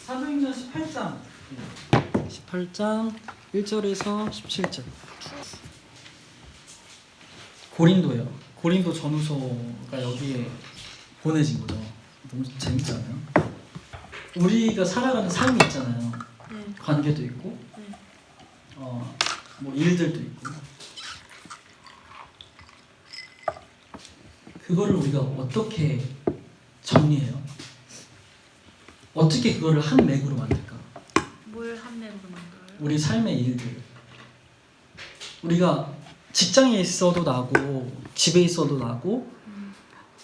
사도행전 18장 1절에서 17절. 고린도예요. 고린도 전후서가 여기에 보내진 거죠. 너무 재밌잖아요. 우리가 살아가는 삶이 있잖아요. 관계도 있고, 뭐 일들도 있고. 그거를 우리가 어떻게 정리해요? 어떻게 그거를 한 맥으로 만들까? 뭘 한 맥으로 만들어요? 우리 삶의 일들. 우리가 직장에 있어도 나고 집에 있어도 나고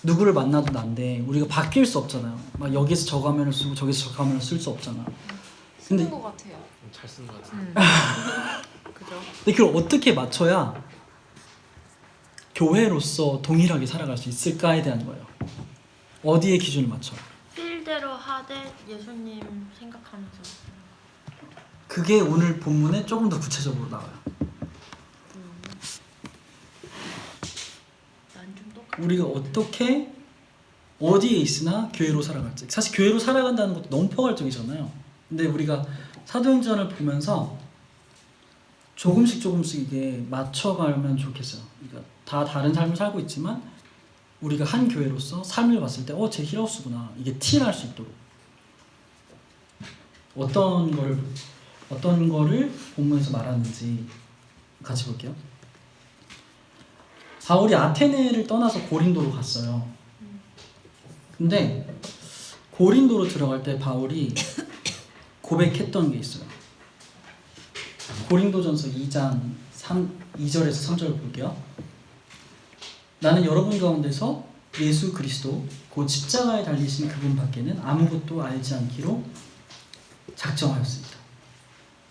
누구를 만나도 난데 우리가 바뀔 수 없잖아요. 막 여기서 저 가면을 쓰고 저기서 저 가면을 쓸 수 없잖아. 근데 쓴 것 같아요. 잘 쓴 것 같아요. 그죠? 근데 그걸 어떻게 맞춰야 교회로서 동일하게 살아갈 수 있을까에 대한 거예요. 어디에 기준을 맞춰? 필대로 하되 예수님 생각하면서. 그게 오늘 본문에 조금 더 구체적으로 나와요. 난 좀 똑같아. 우리가 어떻게 어디에 있으나 교회로 살아갈지. 사실 교회로 살아간다는 것도 너무 포괄적이잖아요. 근데 우리가 사도행전을 보면서 조금씩 이게 맞춰가면 좋겠어요. 그러니까 다 다른 삶을 살고 있지만 우리가 한 교회로서 삶을 봤을 때 제 힐하우스구나. 이게 티날 수 있도록. 어떤 거를 본문에서 말하는지 같이 볼게요. 바울이 아테네를 떠나서 고린도로 갔어요. 근데 고린도로 들어갈 때 바울이 고백했던 게 있어요. 고린도전서 2장 2절에서 3절을 볼게요. 나는 여러분 가운데서 예수 그리스도 곧 십자가에 달리신 그분 밖에는 아무것도 알지 않기로 작정하였습니다.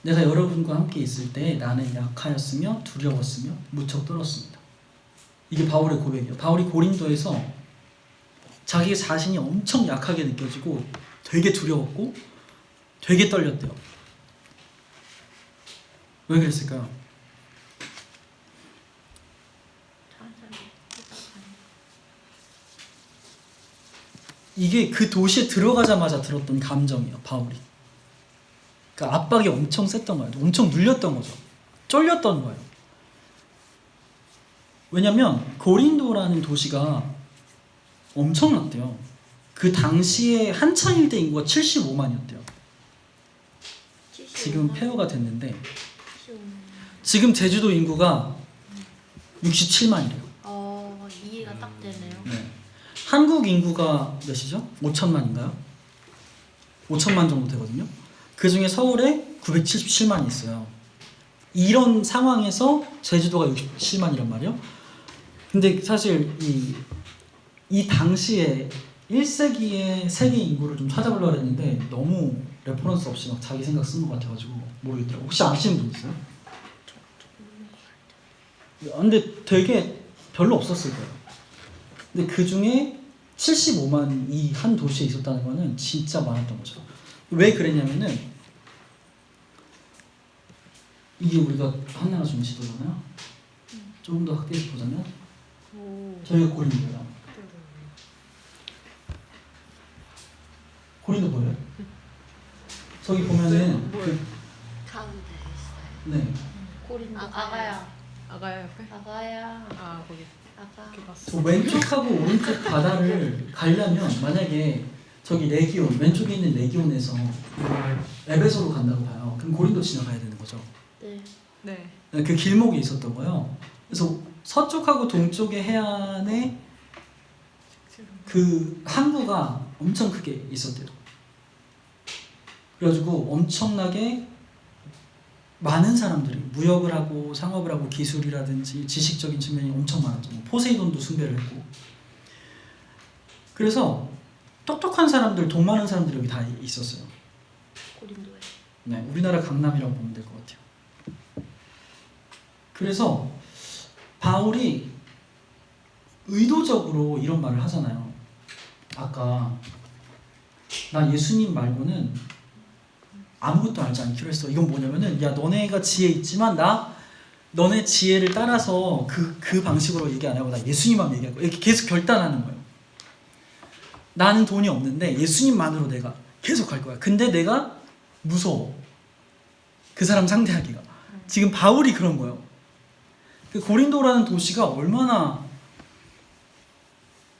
내가 여러분과 함께 있을 때 나는 약하였으며 두려웠으며 무척 떨었습니다. 이게 바울의 고백이에요. 바울이 고린도에서 자기 자신이 엄청 약하게 느껴지고 되게 두려웠고 되게 떨렸대요. 왜 그랬을까요? 이게 그 도시에 들어가자마자 들었던 감정이에요. 바울이. 그러니까 압박이 엄청 셌던 거예요. 엄청 눌렸던 거죠. 쫄렸던 거예요. 왜냐면 고린도라는 도시가 엄청났대요. 그 당시에 한창일 때 인구가 75만이었대요. 지금 폐허가 됐는데 지금 제주도 인구가 67만이래요. 이해가 딱 되네요. 네. 한국 인구가 몇이죠? 5천만인가요? 5천만 정도 되거든요. 그 중에 서울에 977만이 있어요. 이런 상황에서 제주도가 67만이란 말이에요. 근데 사실 이 당시에 1세기의 세계 인구를 좀 찾아보려고 했는데 너무 레퍼런스 없이 막 자기 생각 쓴 것 같아가지고 모르겠더라고요. 혹시 아시는 분 있어요? 근데 되게 별로 없었을 거예요. 근데 그 중에 75만이 이 한 도시에 있었다는 거는 진짜 많았던 거죠. 왜 그랬냐면은 이게 우리가 한나라 중시도잖아요. 조금 더 확대해서 보자면 저희가 고린도예요. 고린도 보여요? 저기 보면은 가운데 있어요. 네. 고린도 아가야. 아가야 옆에? 아가야. 아 거기 아가. 이렇게 봤어. 저 왼쪽하고 오른쪽 바다를 가려면 만약에 저기 레기온 왼쪽에 있는 레기온에서 에베소로 간다고 봐요. 그럼 고린도 지나가야 되는 거죠. 네. 네. 그 길목에 있었던 거예요. 그래서 서쪽하고 동쪽의 해안에 그 항구가 엄청 크게 있었대요. 그래가지고 엄청나게 많은 사람들이 무역을 하고 상업을 하고 기술이라든지 지식적인 측면이 엄청 많았죠. 포세이돈도 숭배를 했고. 그래서 똑똑한 사람들, 돈 많은 사람들이 여기 다 있었어요. 고린도에. 네, 우리나라 강남이라고 보면 될 것 같아요. 그래서 바울이 의도적으로 이런 말을 하잖아요. 아까 나 예수님 말고는 아무것도 알지 않기로 했어. 이건 뭐냐면은 야 너네가 지혜 있지만 나 너네 지혜를 따라서 그 방식으로 얘기 안 하고 나 예수님만 얘기할 거야. 이렇게 계속 결단하는 거예요. 나는 돈이 없는데 예수님만으로 내가 계속 갈 거야. 근데 내가 무서워. 그 사람 상대하기가. 지금 바울이 그런 거예요. 그 고린도라는 도시가 얼마나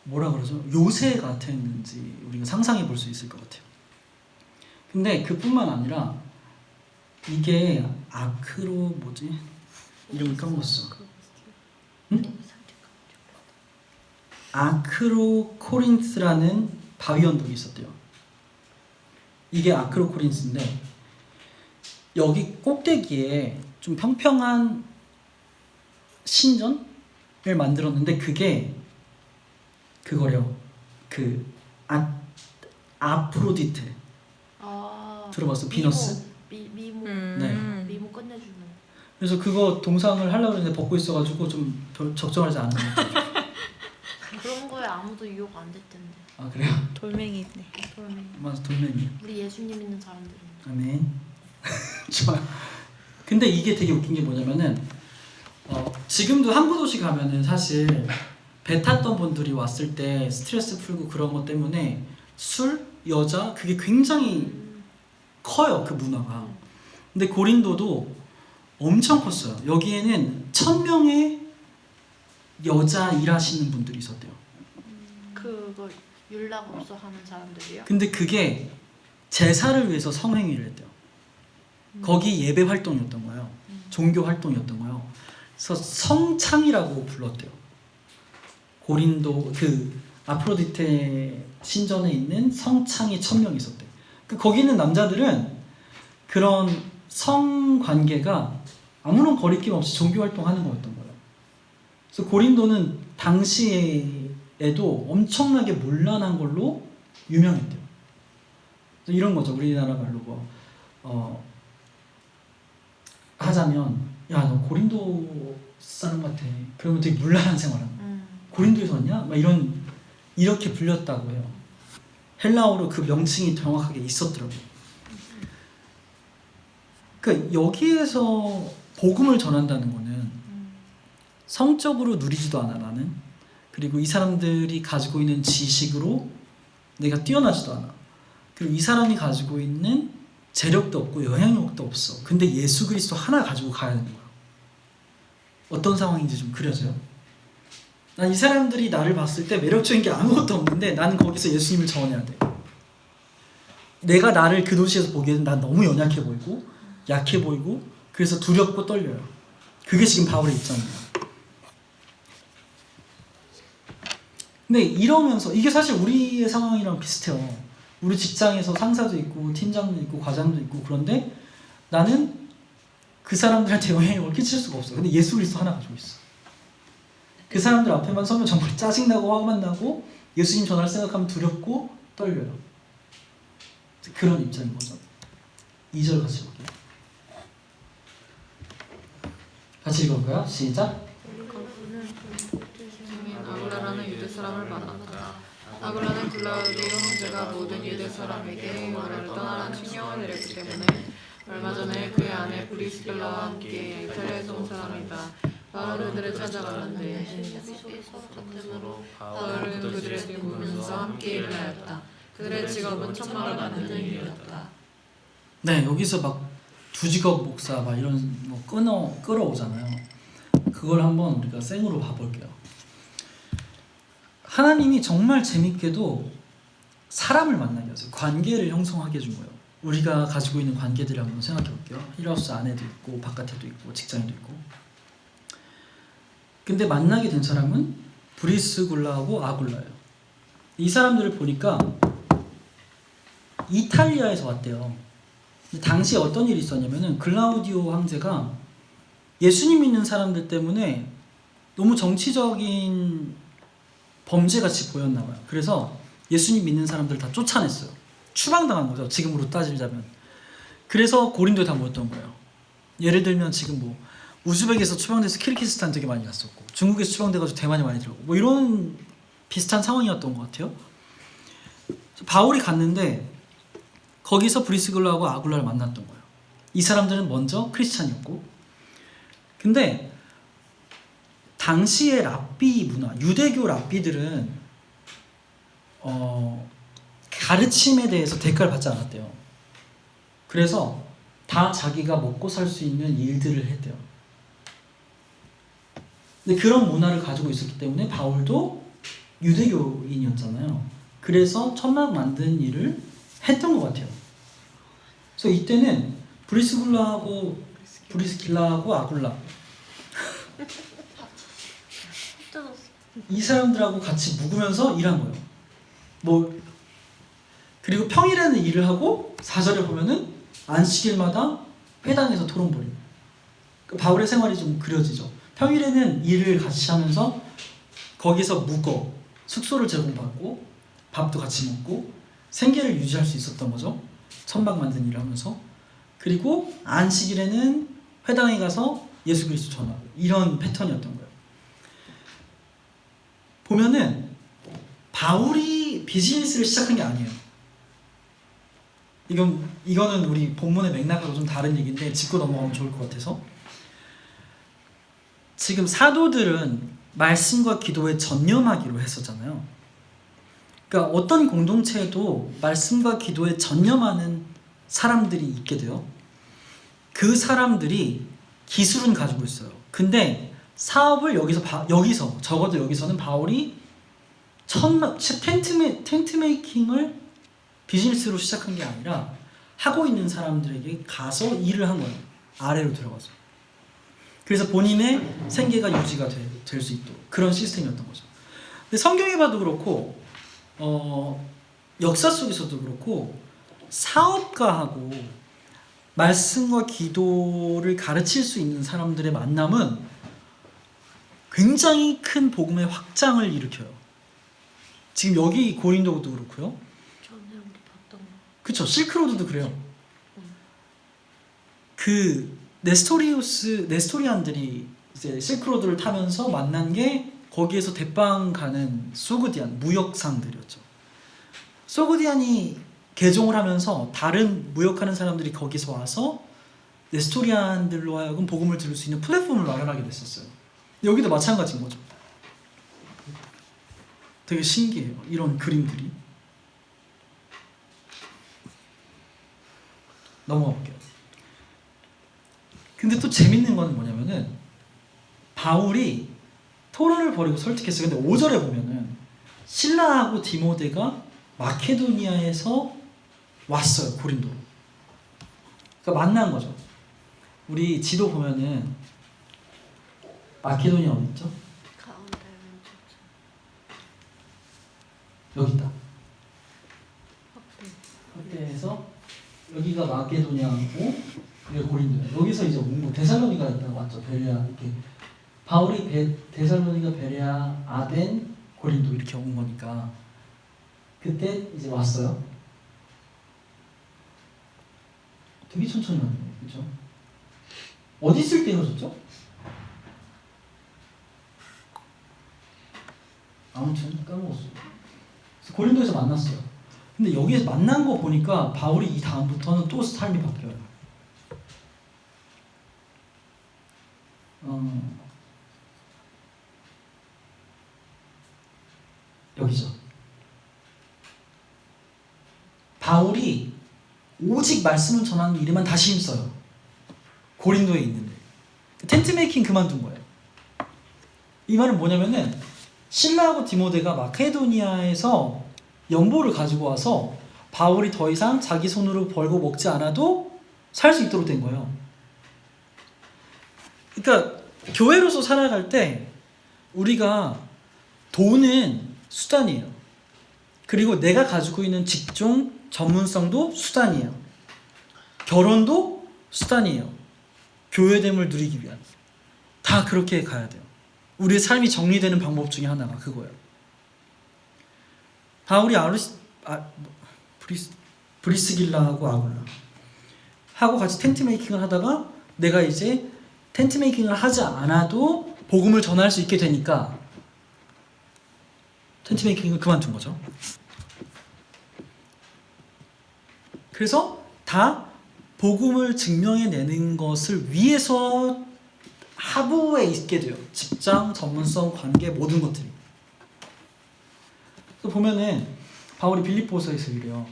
뭐라 그러죠? 요새 같았는지 우리가 상상해 볼 수 있을 것 같아요. 근데 그뿐만 아니라 이게 뭐지? 이름을 까먹었어. 응? 아크로코린스라는 바위 언덕이 있었대요. 이게 아크로코린스인데 여기 꼭대기에 좀 평평한 신전을 만들었는데 그게 그거래요. 아프로디테 들어봤어? 비너스? 미모 네. 미모 끝내주는. 그래서 그거 동상을 하려고 했는데 벗고 있어가지고 좀 적정하지 않은 것 같아요. 그런 거에 아무도 유혹 안 됐던데. 아 그래요? 돌멩이 있네. 돌멩이. 맞아, 돌멩이. 우리 예수님 믿는 사람들은. 아멘. 좋아요. 근데 이게 되게 웃긴 게 뭐냐면은 지금도 항구 도시 가면은 사실 배 탔던 분들이 왔을 때 스트레스 풀고 그런 것 때문에 술, 여자 그게 굉장히 커요. 그 문화가. 근데 고린도도 엄청 컸어요. 여기에는 1000명의 여자 일하시는 분들이 있었대요. 그거 율락 없어 하는 사람들이요? 근데 그게 제사를 위해서 성행위를 했대요. 거기 예배 활동이었던 거예요. 종교 활동이었던 거예요. 그래서 성창이라고 불렀대요. 고린도 그 아프로디테 신전에 있는 성창이 1000명 있었대요. 거기 있는 남자들은 그런 성관계가 아무런 거리낌 없이 종교 활동하는 거였던 거예요. 그래서 고린도는 당시에도 엄청나게 문란한 걸로 유명했대요. 그래서 이런 거죠. 우리나라 말로 하자면 야 너 고린도 사람 같아. 그러면 되게 문란한 생활하는 고린도에서 왔냐? 막 이렇게 불렸다고 해요. 헬라어로 그 명칭이 정확하게 있었더라고요. 그러니까 여기에서 복음을 전한다는 거는 성적으로 누리지도 않아 나는. 그리고 이 사람들이 가지고 있는 지식으로 내가 뛰어나지도 않아. 그리고 이 사람이 가지고 있는 재력도 없고 영향력도 없어. 근데 예수 그리스도 하나 가지고 가야 되는 거야. 어떤 상황인지 좀 그려져요? 난 이 사람들이 나를 봤을 때 매력적인 게 아무것도 없는데 나는 거기서 예수님을 전해야 돼. 내가 나를 그 도시에서 보기에는 난 너무 연약해 보이고 약해 보이고 그래서 두렵고 떨려요. 그게 지금 바울의 입장이에요. 근데 이러면서 이게 사실 우리의 상황이랑 비슷해요. 우리 직장에서 상사도 있고 팀장도 있고 과장도 있고 그런데 나는 그 사람들한테 영향력을 끼칠 수가 없어. 근데 예수 그리스도 하나 가지고 있어. 그 사람들 앞에만 서면 정말 짜증나고 화만 나고 예수님 전할 생각하면 두렵고 떨려요. 그런 입장인 거죠. 2절 같이 볼게요. 같이 읽어볼까요? 시작. 아굴라라는 유대 사람을 말한다. 아굴라는 글라우디오 형제가 모든 유대 사람에게 말을 떠나라는 칙령을 내렸기 때문에 얼마 전에 그의 아내 브리스길라와 함께 이탈리아에서 온 사람이다. 바울은 그들을 찾아갔는데 바울은 그들의 들으면서 함께 일을 하였다. 그들의 직업은 천막을 만드는 일이었다. 네, 여기서 막 두직업 목사 막 이런 끌어오잖아요. 그걸 한번 우리가 생으로 봐볼게요. 하나님이 정말 재밌게도 사람을 만나게 하세요. 관계를 형성하게 해준 거예요. 우리가 가지고 있는 관계들을 한번 생각해 볼게요. 힐하우스 안에도 있고 바깥에도 있고 직장에도 있고. 근데 만나게 된 사람은 브리스굴라하고 아굴라예요. 이 사람들을 보니까 이탈리아에서 왔대요. 근데 당시에 어떤 일이 있었냐면은 글라우디오 황제가 예수님 믿는 사람들 때문에 너무 정치적인 범죄같이 보였나 봐요. 그래서 예수님 믿는 사람들을 다 쫓아냈어요. 추방당한 거죠. 지금으로 따지자면. 그래서 고린도에 다 모였던 거예요. 예를 들면 지금 뭐 우즈벡에서 추방돼서 키르기스탄 되게 많이 갔었고 중국에서 추방돼가지고 대만에 많이 들어오고 뭐 이런 비슷한 상황이었던 것 같아요. 바울이 갔는데 거기서 브리스글라하고 아굴라를 만났던 거예요. 이 사람들은 먼저 크리스찬이었고 근데 당시의 랍비 문화, 유대교 랍비들은 가르침에 대해서 대가를 받지 않았대요. 그래서 다 자기가 먹고 살 수 있는 일들을 했대요. 근데 그런 문화를 가지고 있었기 때문에 바울도 유대교인이었잖아요. 그래서 천막 만드는 일을 했던 것 같아요. 그래서 이때는 브리스길라하고 아굴라 뜯었어. 이 사람들하고 같이 묵으면서 일한 거예요. 뭐 그리고 평일에는 일을 하고 4절에 보면은 안식일마다 회당에서 토론 벌이고. 바울의 생활이 좀 그려지죠. 평일에는 일을 같이 하면서 거기서 묵어 숙소를 제공받고 밥도 같이 먹고 생계를 유지할 수 있었던 거죠. 천막 만든 일을 하면서. 그리고 안식일에는 회당에 가서 예수 그리스도 전하고 이런 패턴이었던 거예요. 보면은 바울이 비즈니스를 시작한 게 아니에요. 이거는 우리 본문의 맥락하고 좀 다른 얘기인데 짚고 넘어가면 좋을 것 같아서. 지금 사도들은 말씀과 기도에 전념하기로 했었잖아요. 그러니까 어떤 공동체에도 말씀과 기도에 전념하는 사람들이 있게 돼요. 그 사람들이 기술은 가지고 있어요. 근데 사업을 여기서 적어도 여기서는 바울이 텐트 메이킹을 비즈니스로 시작한 게 아니라 하고 있는 사람들에게 가서 일을 한 거예요. 아래로 들어가서. 그래서 본인의 생계가 유지가 될 수 있도록 그런 시스템이었던 거죠. 근데 성경에 봐도 그렇고 역사 속에서도 그렇고 사업가하고 말씀과 기도를 가르칠 수 있는 사람들의 만남은 굉장히 큰 복음의 확장을 일으켜요. 지금 여기 고린도도 그렇고요. 전에도 봤던 거. 그쵸, 실크로드도 그래요. 그 네스토리안들이 이제 실크로드를 타면서 만난 게 거기에서 대빵 가는 소그디안 무역상들이었죠. 소그디안이 개종을 하면서 다른 무역하는 사람들이 거기서 와서 네스토리안들로 하여금 복음을 들을 수 있는 플랫폼을 마련하게 됐었어요. 여기도 마찬가지인 거죠. 되게 신기해요. 이런 그림들이. 넘어가 볼게요. 근데 또 재밌는 거는 뭐냐면은 바울이 토론을 벌이고 설득했어요. 근데 5절에 보면은 실라하고 디모데가 마케도니아에서 왔어요. 고린도로. 그러니까 만난 거죠. 우리 지도 보면은 마케도니아 어디 있죠? 가운데 왼쪽. 여기 있다. 확대해서 여기가 마케도니아고 그리고 고린도예요. 여기서 이제 온 거 데살로니가 있다고 왔죠. 베레아 이렇게 바울이 데살로니가, 베레아, 아덴, 고린도 이렇게 온 거니까 그때 이제 왔어요. 되게 천천히 왔네요, 그렇죠? 어디 있을 때 헤어졌죠? 아무튼 까먹었어요. 그래서 고린도에서 만났어요. 근데 여기에서 만난 거 보니까 바울이 이 다음부터는 또 삶이 바뀌어요. 여기죠. 바울이 오직 말씀을 전하는 일에만 다시 힘써요. 고린도에 있는데 텐트 메이킹 그만둔 거예요. 이 말은 뭐냐면은 실라하고 디모데가 마케도니아에서 연보를 가지고 와서 바울이 더 이상 자기 손으로 벌고 먹지 않아도 살 수 있도록 된 거예요. 그러니까 교회로서 살아갈 때 우리가 돈은 수단이에요. 그리고 내가 가지고 있는 직종, 전문성도 수단이에요. 결혼도 수단이에요. 교회됨을 누리기 위한. 다 그렇게 가야 돼요. 우리의 삶이 정리되는 방법 중에 하나가 그거예요. 바울이 브리스길라하고 아굴라 하고 같이 텐트 메이킹을 하다가 내가 이제 텐트 메이킹을 하지 않아도 복음을 전할 수 있게 되니까 텐트 메이킹을 그만둔 거죠. 그래서 다 복음을 증명해내는 것을 위해서 하부에 있게 돼요. 직장, 전문성, 관계 모든 것들이. 보면은 바울이 빌립보서에서 이래요.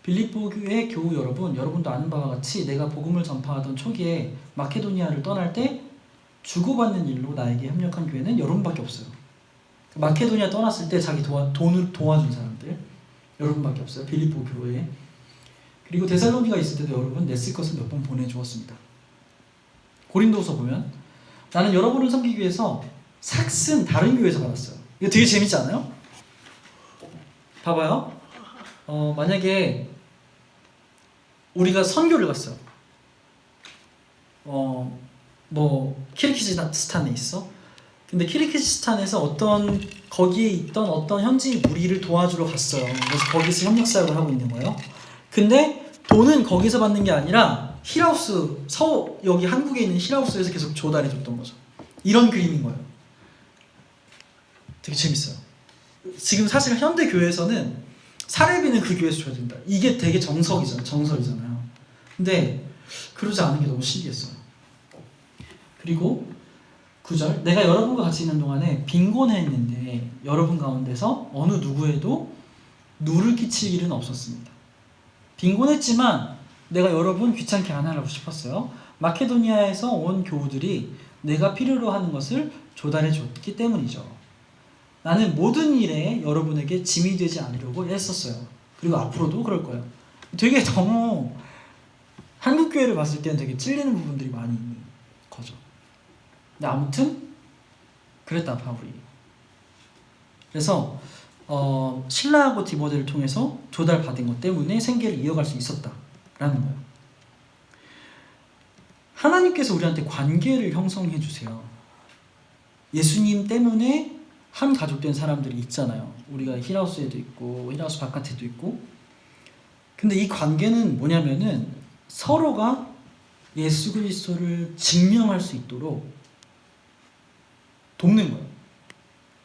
빌립보의 교우 여러분, 여러분도 아는 바와 같이 내가 복음을 전파하던 초기에 마케도니아를 떠날 때 주고받는 일로 나에게 협력한 교회는 여러분밖에 없어요. 마케도니아 떠났을 때 자기 돈을 도와준 사람들 여러분밖에 없어요. 빌립보 교회에. 그리고 데살로니가 있을 때도 여러분 냈을 것을 몇 번 보내주었습니다. 고린도서 보면 나는 여러분을 섬기기 위해서 삭슨 다른 교회에서 받았어요. 이거 되게 재밌지 않아요? 봐봐요. 만약에 우리가 선교를 갔어요. 뭐 키르기즈스탄에 있어. 근데 키르기즈스탄에서 거기에 있던 어떤 현지 무리를 도와주러 갔어요. 그래서 거기서 협력 사역을 하고 있는 거예요. 근데 돈은 거기서 받는 게 아니라 힐하우스 여기 한국에 있는 힐하우스에서 계속 조달해 줬던 거죠. 이런 그림인 거예요. 되게 재밌어요. 지금 사실 현대 교회에서는 사례비는 그 교회에서 줘야 된다. 이게 되게 정설이잖아요. 근데 그러지 않은 게 너무 신기했어요. 그리고 9절 내가 여러분과 같이 있는 동안에 빈곤했는데 여러분 가운데서 어느 누구에도 누를 끼칠 일은 없었습니다. 빈곤했지만 내가 여러분 귀찮게 안 하려고 싶었어요. 마케도니아에서 온 교우들이 내가 필요로 하는 것을 조달해 줬기 때문이죠. 나는 모든 일에 여러분에게 짐이 되지 않으려고 했었어요. 그리고 앞으로도 그럴 거예요. 되게 너무 한국 교회를 봤을 때는 되게 찔리는 부분들이 많이 있는 거죠. 근데 아무튼 그랬다 바울이. 그래서 신라하고 디모데를 통해서 조달받은 것 때문에 생계를 이어갈 수 있었다라는 거예요. 하나님께서 우리한테 관계를 형성해 주세요. 예수님 때문에 한 가족 된 사람들이 있잖아요. 우리가 힐하우스에도 있고 힐하우스 바깥에도 있고. 근데 이 관계는 뭐냐면은 서로가 예수 그리스도를 증명할 수 있도록 돕는 거예요.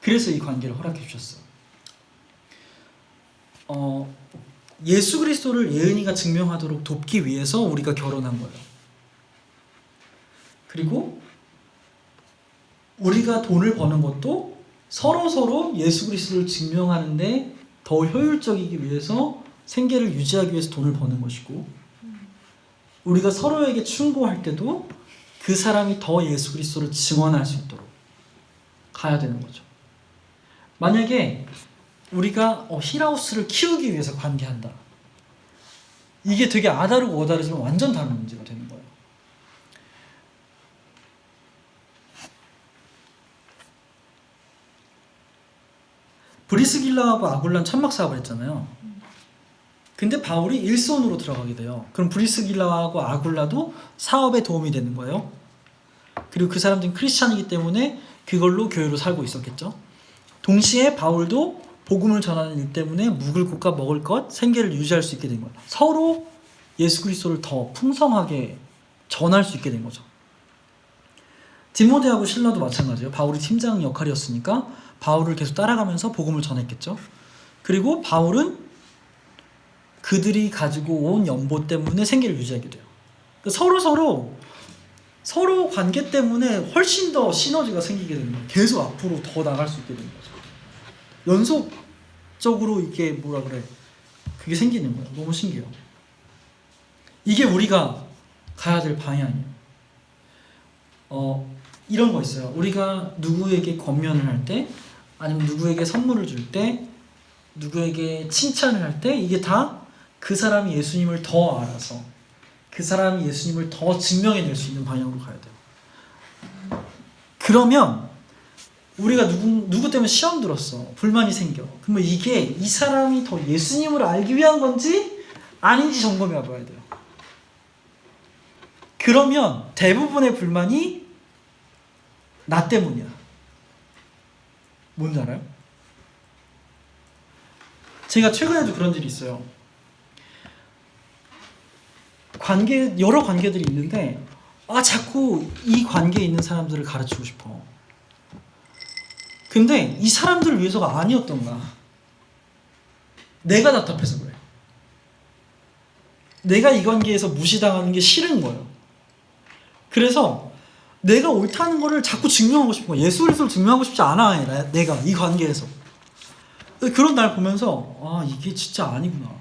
그래서 이 관계를 허락해 주셨어요. 예수 그리스도를 예은이가 증명하도록 돕기 위해서 우리가 결혼한 거예요. 그리고 우리가 돈을 버는 것도 서로 예수 그리스도를 증명하는데 더 효율적이기 위해서 생계를 유지하기 위해서 돈을 버는 것이고, 우리가 서로에게 충고할 때도 그 사람이 더 예수 그리스도를 증언할 수 있도록 가야 되는 거죠. 만약에 우리가 힐하우스를 키우기 위해서 관계한다. 이게 되게 아다르고 어다르지만 완전 다른 문제가 되는 거예요. 브리스길라하고 아굴라는 천막 사업을 했잖아요. 근데 바울이 일손으로 들어가게 돼요. 그럼 브리스길라하고 아굴라도 사업에 도움이 되는 거예요. 그리고 그 사람들은 크리스찬이기 때문에 그걸로 교회로 살고 있었겠죠. 동시에 바울도 복음을 전하는 일 때문에 묵을 곳과 먹을 것, 생계를 유지할 수 있게 된 거예요. 서로 예수 그리스도를 더 풍성하게 전할 수 있게 된 거죠. 디모데하고 실라도 마찬가지예요. 바울이 팀장 역할이었으니까 바울을 계속 따라가면서 복음을 전했겠죠. 그리고 바울은 그들이 가지고 온 연보 때문에 생계를 유지하게 돼요. 서로 관계 때문에 훨씬 더 시너지가 생기게 되는 거예요. 계속 앞으로 더 나갈 수 있게 되는 거죠. 연속적으로 이게 그게 생기는 거예요. 너무 신기해요. 이게 우리가 가야 될 방향이에요. 이런 거 있어요. 우리가 누구에게 권면을 할 때, 아니면 누구에게 선물을 줄 때, 누구에게 칭찬을 할 때, 이게 다 그 사람이 예수님을 더 알아서 그 사람이 예수님을 더 증명해낼 수 있는 방향으로 가야 돼요. 그러면 우리가 누구 때문에 시험 들었어, 불만이 생겨. 그러면 이게 이 사람이 더 예수님을 알기 위한 건지 아닌지 점검해 봐야 돼요. 그러면 대부분의 불만이 나 때문이야. 뭔지 알아요? 제가 최근에도 그런 일이 있어요. 여러 관계들이 있는데 자꾸 이 관계에 있는 사람들을 가르치고 싶어. 근데 이 사람들을 위해서가 아니었던 거야. 내가 답답해서 그래. 내가 이 관계에서 무시당하는 게 싫은 거예요. 그래서 내가 옳다는 거를 자꾸 증명하고 싶은 거야. 예수 그리스도를 증명하고 싶지 않아. 내가 이 관계에서. 그런 날 보면서 아 이게 진짜 아니구나.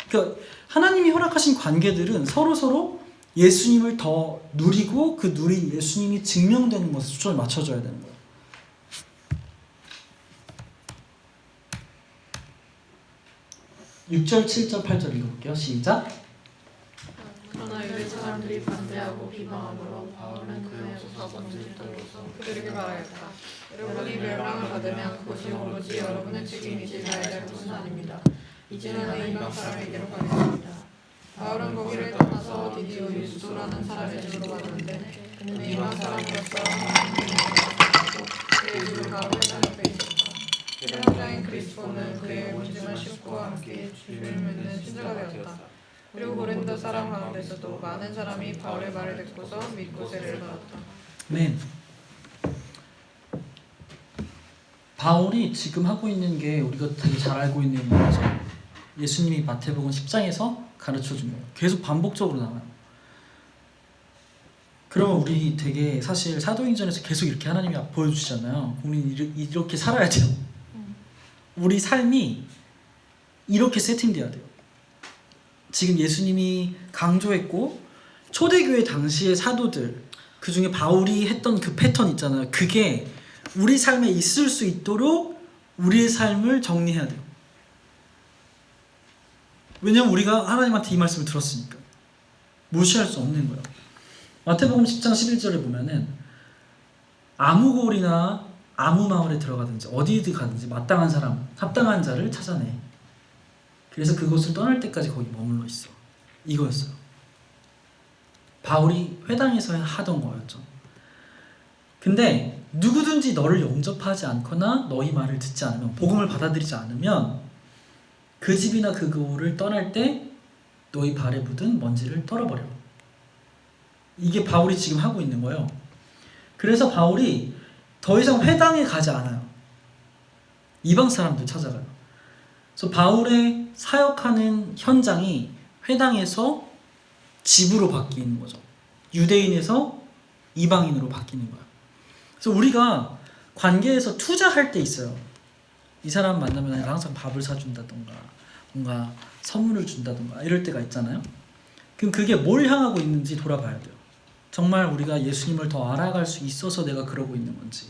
그러니까 하나님이 허락하신 관계들은 서로 예수님을 더 누리고 그 누린 예수님이 증명되는 것에 초점을 맞춰줘야 되는 거예요. 6절, 7절, 8절 읽어볼게요. 시작. 그러나 유대 사람들이 반대하고 비방함으로 바울은 그의 옷을 던질도로서 그들에게 말하였다. 여러분이 멸망을 받으면 그것이 오로지 여러분의 책임이지 나의 잘못은 아닙니다. 이제는 나는 이방 사람에게로 가겠습니다. 바울은 거기를 떠나서 디디오 유스도라는 사람의 집으로 갔는데 그는 이방 사람으로서 하나님의 말씀을 듣고 그의 집을 가고 회당에 있었다. 회당장인 크리스포는 그의 온증을 싣고 함께 주를 믿는 신자가 되었다. 그리고 고린도 사람 가운데서도 많은 사람이 바울의 말을 듣고서 믿고 세례를 받았다. 네. 바울이 지금 하고 있는 게 우리가 되게 잘 알고 있는 거죠. 예수님이 마태복음 10장에서 가르쳐 준 거예요. 계속 반복적으로 나와요. 그러면 우리 되게 사실 사도행전에서 계속 이렇게 하나님이 보여주시잖아요. 우리는 이렇게 살아야 돼요. 우리 삶이 이렇게 세팅돼야 돼요. 지금 예수님이 강조했고 초대교회 당시의 사도들 그 중에 바울이 했던 그 패턴 있잖아요. 그게 우리 삶에 있을 수 있도록 우리의 삶을 정리해야 돼요. 왜냐면 우리가 하나님한테 이 말씀을 들었으니까 무시할 수 없는 거예요. 마태복음 10장 11절에 보면은 아무 골이나 아무 마을에 들어가든지 어디든 가든지 마땅한 사람, 합당한 자를 찾아내. 그래서 그곳을 떠날 때까지 거기 머물러 있어. 이거였어요. 바울이 회당에서 하던 거였죠. 근데 누구든지 너를 영접하지 않거나 너희 말을 듣지 않으면, 복음을 받아들이지 않으면 그 집이나 그 고을을 떠날 때 너희 발에 묻은 먼지를 떨어버려. 이게 바울이 지금 하고 있는 거예요. 그래서 바울이 더 이상 회당에 가지 않아요. 이방 사람들 찾아가요. 그래서 바울의 사역하는 현장이 회당에서 집으로 바뀌는 거죠. 유대인에서 이방인으로 바뀌는 거예요. 그래서 우리가 관계에서 투자할 때 있어요. 이 사람 만나면 항상 밥을 사준다던가 뭔가 선물을 준다던가 이럴 때가 있잖아요. 그럼 그게 뭘 향하고 있는지 돌아봐야 돼요. 정말 우리가 예수님을 더 알아갈 수 있어서 내가 그러고 있는 건지,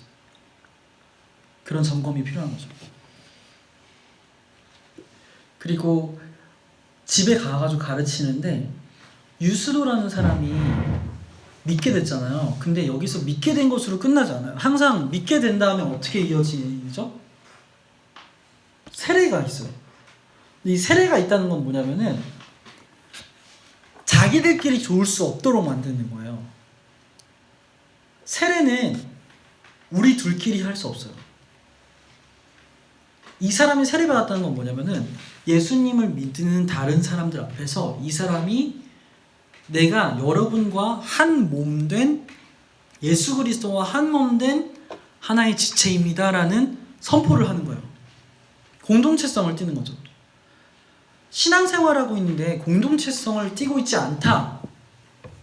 그런 점검이 필요한 거죠. 그리고 집에 가가지고 가르치는데 유스도라는 사람이 믿게 됐잖아요. 근데 여기서 믿게 된 것으로 끝나지 않아요. 항상 믿게 된 다음에 어떻게 이어지죠? 세례가 있어요. 이 세례가 있다는 건 뭐냐면은 자기들끼리 좋을 수 없도록 만드는 거예요. 세례는 우리 둘끼리 할 수 없어요. 이 사람이 세례받았다는 건 뭐냐면은 예수님을 믿는 다른 사람들 앞에서 이 사람이 내가 여러분과 한 몸 된 예수 그리스도와 한 몸 된 하나의 지체입니다라는 선포를 하는 거예요. 공동체성을 띠는 거죠. 신앙생활하고 있는데 공동체성을 띠고 있지 않다.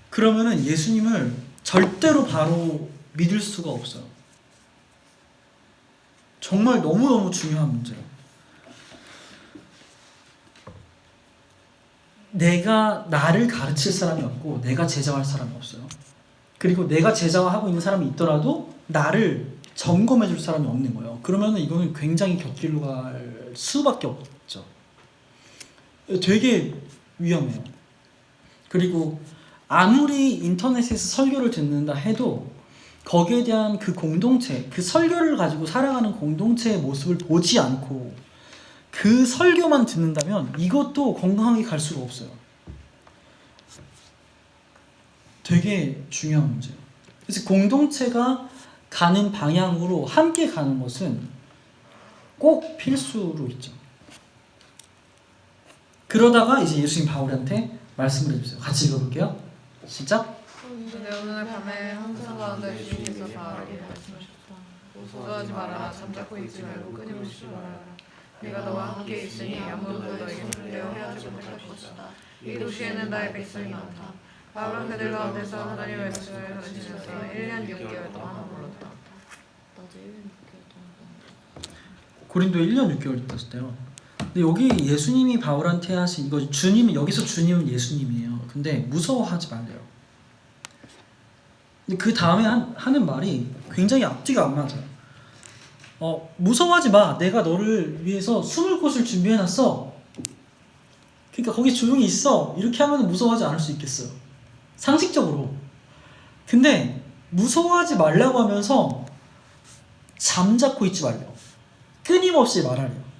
그러면은 예수님을 절대로 바로 믿을 수가 없어요. 정말 너무너무 중요한 문제예요. 내가 나를 가르칠 사람이 없고 내가 제자할 사람이 없어요. 그리고 내가 제자하고 있는 사람이 있더라도 나를 점검해 줄 사람이 없는 거예요. 그러면 이거는 굉장히 곁길로 갈 수밖에 없죠. 되게 위험해요. 그리고 아무리 인터넷에서 설교를 듣는다 해도 거기에 대한 그 공동체, 그 설교를 가지고 살아가는 공동체의 모습을 보지 않고 그 설교만 듣는다면 이것도 건강하게 갈 수가 없어요. 되게 중요한 문제예요. 그래서 공동체가 가는 방향으로 함께 가는 것은 꼭 필수로 있죠. 그러다가 이제 예수님 바울한테 말씀을 해주세요. 같이 읽어볼게요. 시작. 근데 어느 날 밤에 항상 가운데 주님께서 바울에게 말씀하셨다. 고소하지 말아라. 잠자코 있지 말고 끊임없이 말하라. 내가 너와 함께 있으니 아무도 너에게 손대어 헤어지지 못할 것이다. 이 도시에는 나의 백성이 많다. 바울은 그들 가운데서 하나님의 말씀을 가르치면서 1년 6개월 동안 머물렀다. 나도 1년 6개월 동안 고린도에 1년 6개월 있었대요. 근데 여기 예수님이 바울한테 하신 이거 주님이 여기서 주님은 예수님이에요. 근데 무서워하지 말래요. 근데 그 다음에 하는 말이 굉장히 앞뒤가 안 맞아요. 무서워하지 마. 내가 너를 위해서 숨을 곳을 준비해놨어. 그러니까 거기 조용히 있어. 이렇게 하면 무서워하지 않을 수 있겠어요. 상식적으로. 근데 무서워하지 말라고 하면서 잠자코 있지 말래요. 끊임없이 말하래요.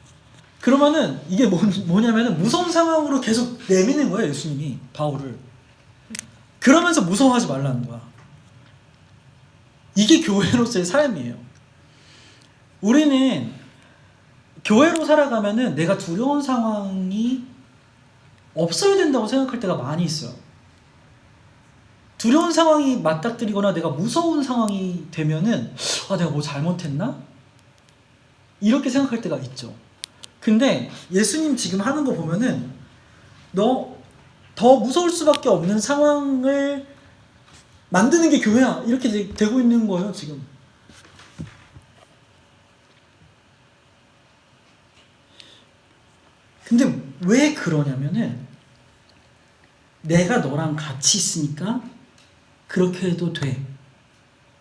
그러면은 이게 뭐냐면은 무서운 상황으로 계속 내미는 거예요. 예수님이 바울을. 그러면서 무서워하지 말라는 거야. 이게 교회로서의 삶이에요. 우리는 교회로 살아가면은 내가 두려운 상황이 없어야 된다고 생각할 때가 많이 있어요. 두려운 상황이 맞닥뜨리거나 내가 무서운 상황이 되면은 내가 뭐 잘못했나? 이렇게 생각할 때가 있죠. 근데 예수님 지금 하는 거 보면은 너 더 무서울 수밖에 없는 상황을 만드는 게 교회야. 이렇게 되고 있는 거예요, 지금. 근데 왜 그러냐면은 내가 너랑 같이 있으니까 그렇게 해도 돼.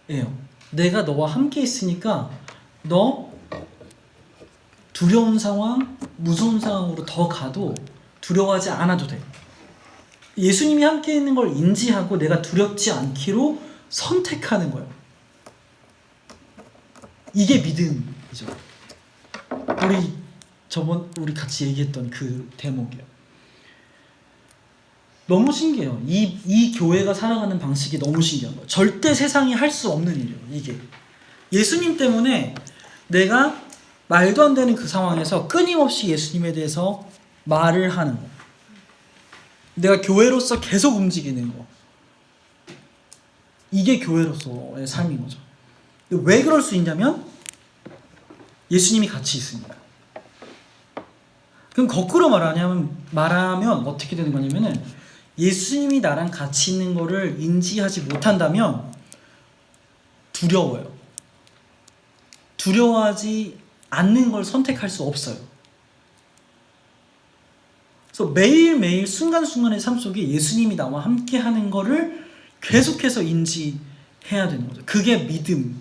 예요. 내가 너와 함께 있으니까 너 두려운 상황, 무서운 상황으로 더 가도 두려워하지 않아도 돼. 예수님이 함께 있는 걸 인지하고 내가 두렵지 않기로 선택하는 거예요. 이게 믿음이죠. 우리 같이 얘기했던 그 대목이에요. 너무 신기해요. 이 교회가 살아가는 방식이 너무 신기한 거예요. 절대 세상이 할 수 없는 일이에요. 이게 예수님 때문에 내가 말도 안 되는 그 상황에서 끊임없이 예수님에 대해서 말을 하는 거. 내가 교회로서 계속 움직이는 거. 이게 교회로서의 삶인 거죠. 왜 그럴 수 있냐면 예수님이 같이 있으니까. 그럼 거꾸로 말하면 어떻게 되는 거냐면은 예수님이 나랑 같이 있는 거를 인지하지 못한다면 두려워요. 두려워하지 않는 걸 선택할 수 없어요. 그래서 매일매일 순간순간의 삶 속에 예수님이 나와 함께 하는 거를 계속해서 인지해야 되는 거죠. 그게 믿음이에요.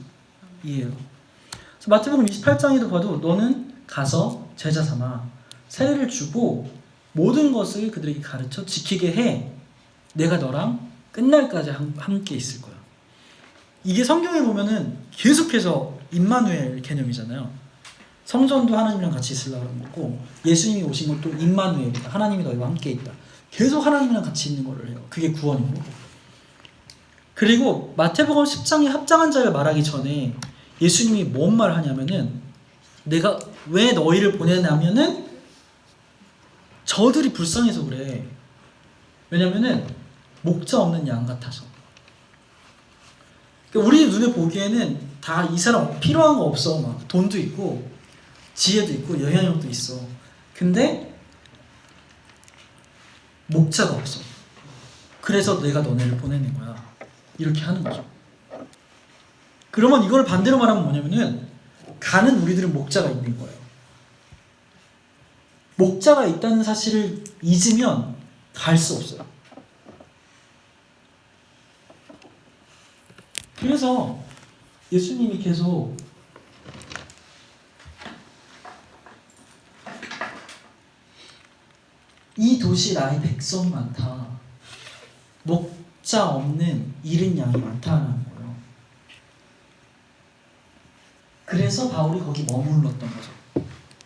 그래서 마태복음 28장에도 봐도 너는 가서 제자 삼아 세례를 주고 모든 것을 그들에게 가르쳐 지키게 해. 내가 너랑 끝날까지 함께 있을 거야. 이게 성경에 보면은 계속해서 임마누엘 개념이잖아요. 성전도 하나님이랑 같이 있으려고 하는 거고 예수님이 오신 것도 임마누엘이다. 하나님이 너희와 함께 있다. 계속 하나님이랑 같이 있는 거를 해요. 그게 구원인 거고. 그리고 마태복음 10장에 합장한 자를 말하기 전에 예수님이 뭔 말을 하냐면은 내가 왜 너희를 보내냐면은 저들이 불쌍해서 그래. 왜냐면은 목자 없는 양 같아서. 그러니까 우리 눈에 보기에는 다 이 사람 필요한 거 없어. 막 돈도 있고 지혜도 있고 영향력도 있어. 근데 목자가 없어. 그래서 내가 너네를 보내는 거야. 이렇게 하는 거죠. 그러면 이걸 반대로 말하면 뭐냐면은 가는 우리들은 목자가 있는 거예요. 목자가 있다는 사실을 잊으면 갈 수 없어요. 그래서 예수님이 계속 이 도시 나의 백성이 많다. 목자 없는 잃은 양이 많다는 거예요. 그래서 바울이 거기 머물렀던 거죠.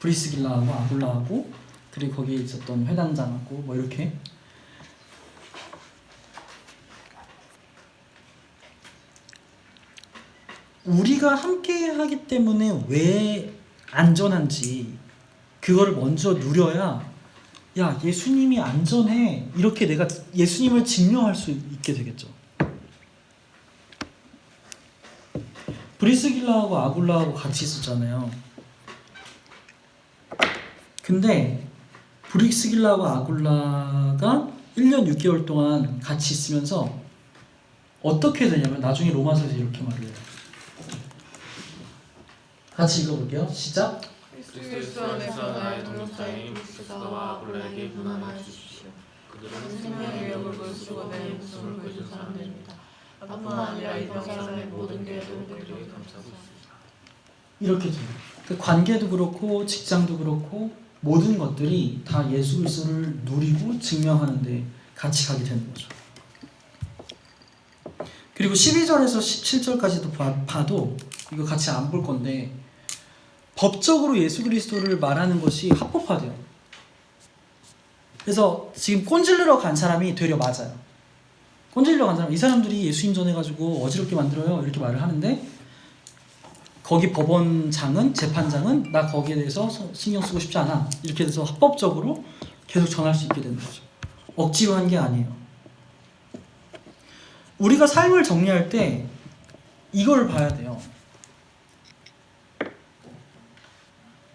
브리스길라하고 아굴라하고 그리고 거기에 있었던 회당장하고 뭐 이렇게. 우리가 함께 하기 때문에 왜 안전한지 그거를 먼저 누려야 야 예수님이 안전해 이렇게 내가 예수님을 증명할 수 있게 되겠죠. 브리스길라하고 아굴라하고 같이 있었잖아요. 근데 브리스길라하고 아굴라가 1년 6개월 동안 같이 있으면서 어떻게 되냐면 나중에 로마서에서 이렇게 말을 해요. 같이 읽어볼게요. 시작. 그리스도 안에서 나의 동역자인 브리스가와 아굴라에게 문안하여 주십시오. 그들은 생명의 위협을 쓰고 내 목숨을 구해준 사람들입니다. 나뿐만 아니라 이방 사람의 모든 교회도 그들에게 감사하고 있습니다. 이렇게 돼요. 그 관계도 그렇고 직장도 그렇고 모든 것들이 다 예수 그리스도를 누리고 증명하는데 같이 가게 되는 거죠. 그리고 12절에서 17절까지도 봐도 이거 같이 안 볼 건데 법적으로 예수 그리스도를 말하는 것이 합법화돼요. 그래서 지금 꼰질르러 간 사람이 되려 맞아요. 꼰질르러 간 사람, 이 사람들이 예수님 전해가지고 어지럽게 만들어요 이렇게 말을 하는데 거기 법원장은, 재판장은 나 거기에 대해서 신경 쓰고 싶지 않아 이렇게 돼서 합법적으로 계속 전할 수 있게 되는 거죠. 억지로 한 게 아니에요. 우리가 삶을 정리할 때 이걸 봐야 돼요.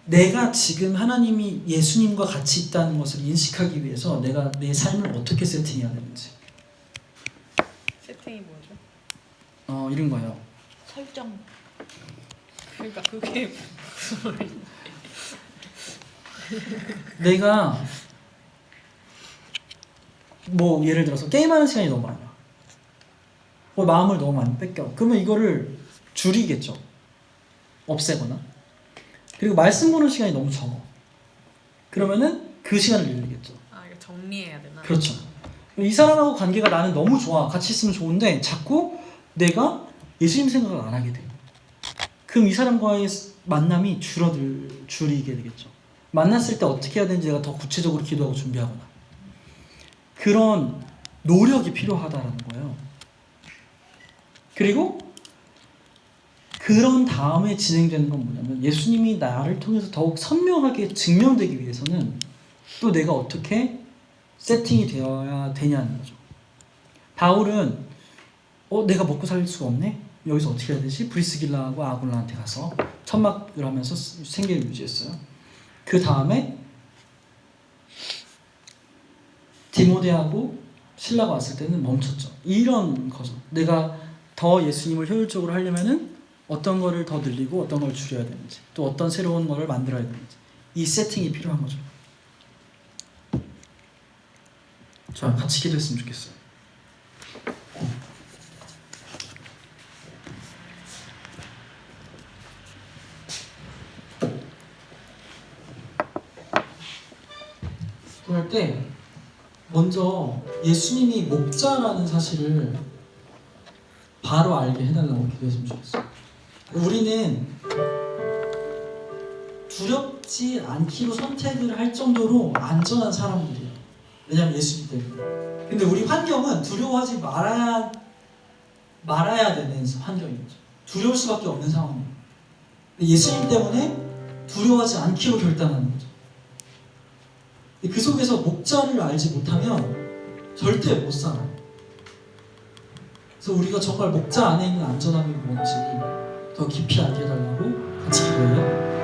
내가 지금 하나님이 예수님과 같이 있다는 것을 인식하기 위해서 내가 내 삶을 어떻게 세팅해야 되는지. 세팅이 뭐죠? 이런 거예요. 설정. 그러니까 그게 무슨 말이지? 내가 뭐 예를 들어서 게임하는 시간이 너무 많아. 뭐 마음을 너무 많이 뺏겨. 그러면 이거를 줄이겠죠. 없애거나. 그리고 말씀 보는 시간이 너무 적어. 그러면은 그 시간을 늘리겠죠. 아 이거 정리해야 되나? 그렇죠. 이 사람하고 관계가 나는 너무 좋아. 같이 있으면 좋은데 자꾸 내가 예수님 생각을 안 하게 돼. 그럼 이 사람과의 만남이 줄이게 되겠죠. 만났을 때 어떻게 해야 되는지 내가 더 구체적으로 기도하고 준비하거나. 그런 노력이 필요하다라는 거예요. 그리고 그런 다음에 진행되는 건 뭐냐면 예수님이 나를 통해서 더욱 선명하게 증명되기 위해서는 또 내가 어떻게 세팅이 되어야 되냐는 거죠. 바울은 내가 먹고 살 수가 없네? 여기서 어떻게 해야 되지? 브리스길라하고 아굴라한테 가서 천막을 하면서 생계를 유지했어요. 그 다음에 디모데하고 신라가 왔을 때는 멈췄죠. 이런 거죠. 내가 더 예수님을 효율적으로 하려면은 어떤 거를 더 늘리고 어떤 걸 줄여야 되는지 또 어떤 새로운 거를 만들어야 되는지 이 세팅이 필요한 거죠. 자, 같이 기도했으면 좋겠어요. 그럴 때 먼저 예수님이 목자라는 사실을 바로 알게 해달라고 기도했으면 좋겠어요. 우리는 두렵지 않기로 선택을 할 정도로 안전한 사람들이에요. 왜냐하면 예수님 때문에. 근데 우리 환경은 두려워하지 말아야 되는 환경인 거죠. 두려울 수밖에 없는 상황이에요. 예수님 때문에 두려워하지 않기로 결단하는 거죠. 그 속에서 목자를 알지 못하면 절대 못 살아요. 그래서 우리가 정말 목자 안에 있는 안전함이 뭔지 더 깊이 알게 해달라고 같이 기도해요.